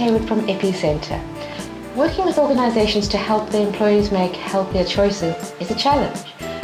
Haywood from Epicenter. Working with organizations to help their employees make healthier choices is a challenge.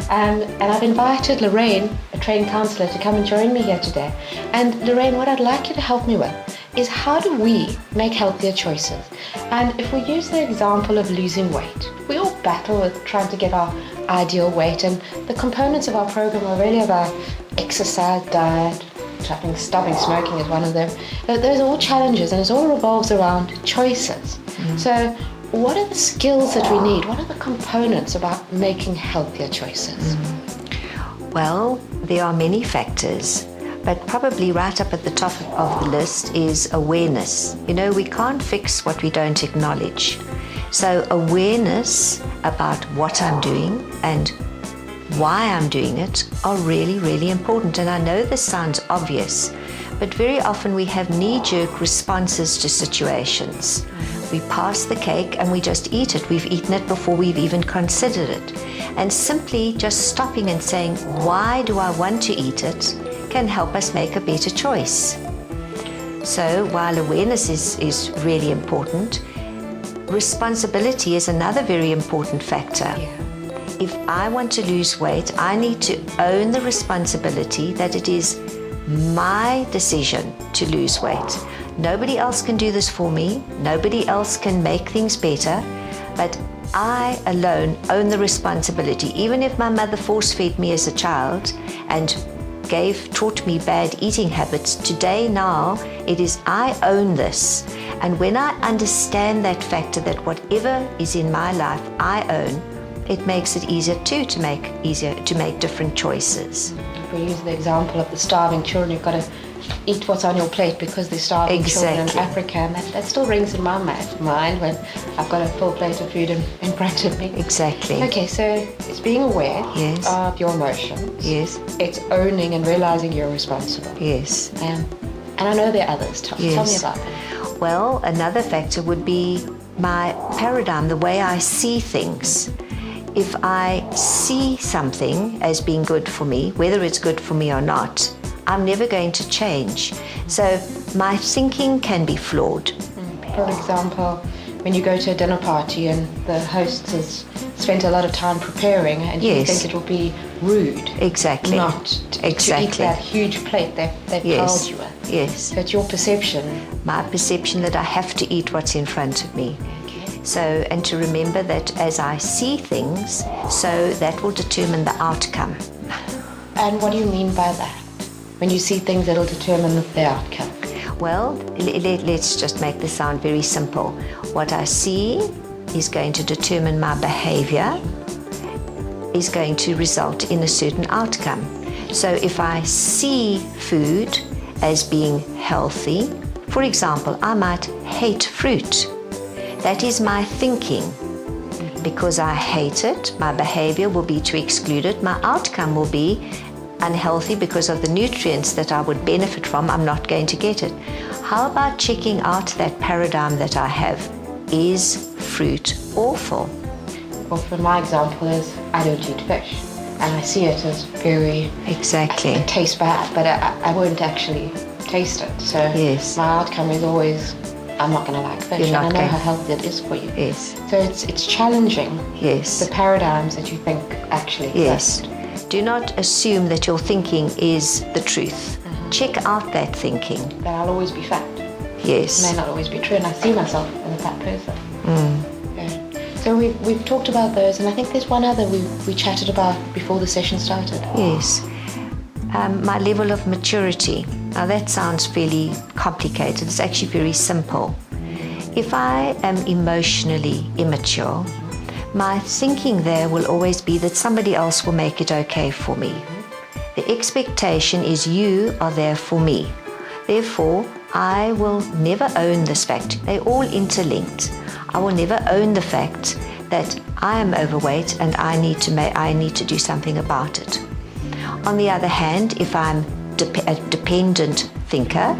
And I've invited Lorraine, a trained counselor, to come and join me here today. And Lorraine, what I'd like you to help me with is, how do we make healthier choices? And if we use the example of losing weight, we all battle with trying to get our ideal weight, and the components of our program are really about exercise, diet, stopping smoking is one of them. Those are all challenges, and it all revolves around choices. So what are the skills that we need? What are the components about making healthier choices? Well, there are many factors, but probably right up at the top of the list is awareness. You know, we can't fix what we don't acknowledge. So awareness about what I'm doing and why I'm doing it are really, really important. And I know this sounds obvious, but very often we have knee-jerk responses to situations. We pass the cake and we just eat it. We've eaten it before we've even considered it. And simply just stopping and saying, why do I want to eat it, can help us make a better choice. So while awareness is really important, responsibility is another very important factor. If I want to lose weight, I need to own the responsibility that it is my decision to lose weight. Nobody else can do this for me. Nobody else can make things better, but I alone own the responsibility. Even if my mother force-fed me as a child and taught me bad eating habits, today now it is I own this. And when I understand that factor, that whatever is in my life I own, it makes it easier to make different choices. If we use the example of the starving children, you've got to eat what's on your plate because they're starving children in Africa, and that still rings in my mind when I've got a full plate of food in front of me. Exactly. Okay, so it's being aware of your emotions. Yes. It's owning and realizing you're responsible. Yes. And I know there are others. Tell me about them. Well, another factor would be my paradigm, the way I see things. If I see something as being good for me, whether it's good for me or not, I'm never going to change. So my thinking can be flawed. For example, when you go to a dinner party and the host has spent a lot of time preparing, and you think it will be rude not to eat that huge plate they've piled you with. Yes. So it's your perception. My perception that I have to eat what's in front of me. So, and to remember that as I see things, so that will determine the outcome. And what do you mean by that? When you see things, that'll determine the outcome. Well, let's just make this sound very simple. What I see is going to determine my behavior, is going to result in a certain outcome. So if I see food as being healthy, for example, I might hate fruit. That is my thinking. Because I hate it, my behavior will be to exclude it. My outcome will be unhealthy because of the nutrients that I would benefit from. I'm not going to get it. How about checking out that paradigm that I have? Is fruit awful? Well, for my example is, I don't eat fish. And I see it as very... Exactly. It tastes bad, but I won't actually taste it. So my outcome is always, I'm not going to like fish. And I know how healthy it is for you. Yes. So it's challenging the paradigms that you think actually exist. Do not assume that your thinking is the truth. Check out that thinking. That I'll always be fat. Yes. It may not always be true, and I see myself as a fat person. So we've talked about those, and I think there's one other we chatted about before the session started. Yes. My level of maturity. Now that sounds fairly complicated. It's actually very simple. If I am emotionally immature, my thinking there will always be that somebody else will make it okay for me. The expectation is you are there for me. Therefore, I will never own this fact. They're all interlinked. I will never own the fact that I am overweight and I need to do something about it. On the other hand, if I'm a dependent thinker,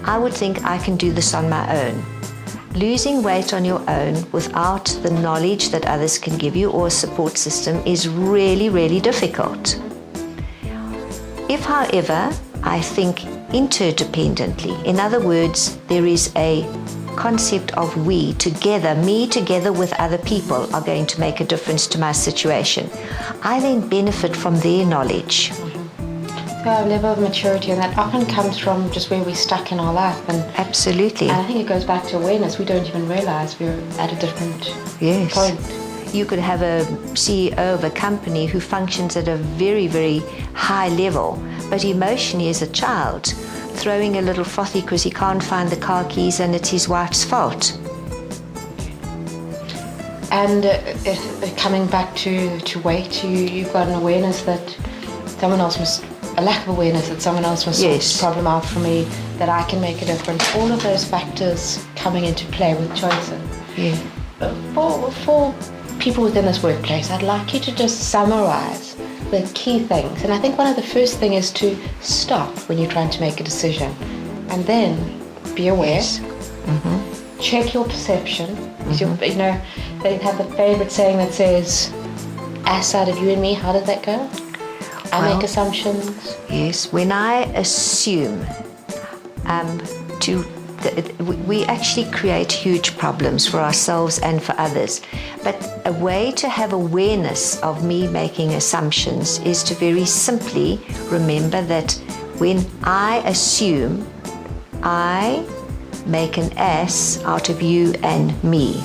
I would think I can do this on my own. Losing weight on your own without the knowledge that others can give you or a support system is really, really difficult. If, however, I think interdependently, in other words, there is a concept of we together, me together with other people, are going to make a difference to my situation. I then benefit from their knowledge. So our level of maturity, and that often comes from just where we're stuck in our life. And Absolutely. I think it goes back to awareness. We don't even realize we're at a different Yes. point. You could have a CEO of a company who functions at a very, very high level, but emotionally is a child, throwing a little frothy because he can't find the car keys and it's his wife's fault. And coming back to weight, you've got an awareness that someone else must, a lack of awareness that someone else must sort Yes. this problem out for me, that I can make a difference. All of those factors coming into play with choices. Yeah. For people within this workplace, I'd like you to just summarize the key things. And I think one of the first thing is to stop when you're trying to make a decision, and then be aware. Yes. Check your perception. You know, they have the favorite saying that says, outside of you and me, how did that go? I Well, make assumptions. Yes, when I assume we actually create huge problems for ourselves and for others. But a way to have awareness of me making assumptions is to very simply remember that when I assume, I make an ass out of you and me.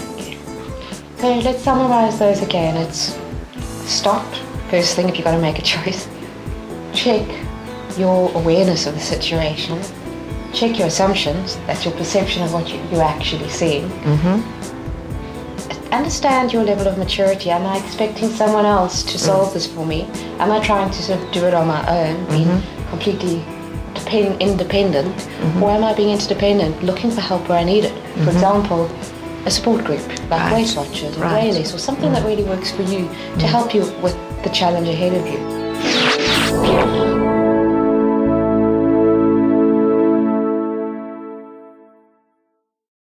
So let's summarize those again. It's stop, first thing if you've got to make a choice. Check your awareness of the situation. Check your assumptions, that's your perception of what you're actually seeing. Understand your level of maturity. Am I expecting someone else to solve this for me? Am I trying to sort of do it on my own, being completely independent? Or am I being interdependent, looking for help where I need it? For example, a support group like Right. Weight Watchers or Right. Waylace, or something that really works for you to help you with the challenge ahead of you.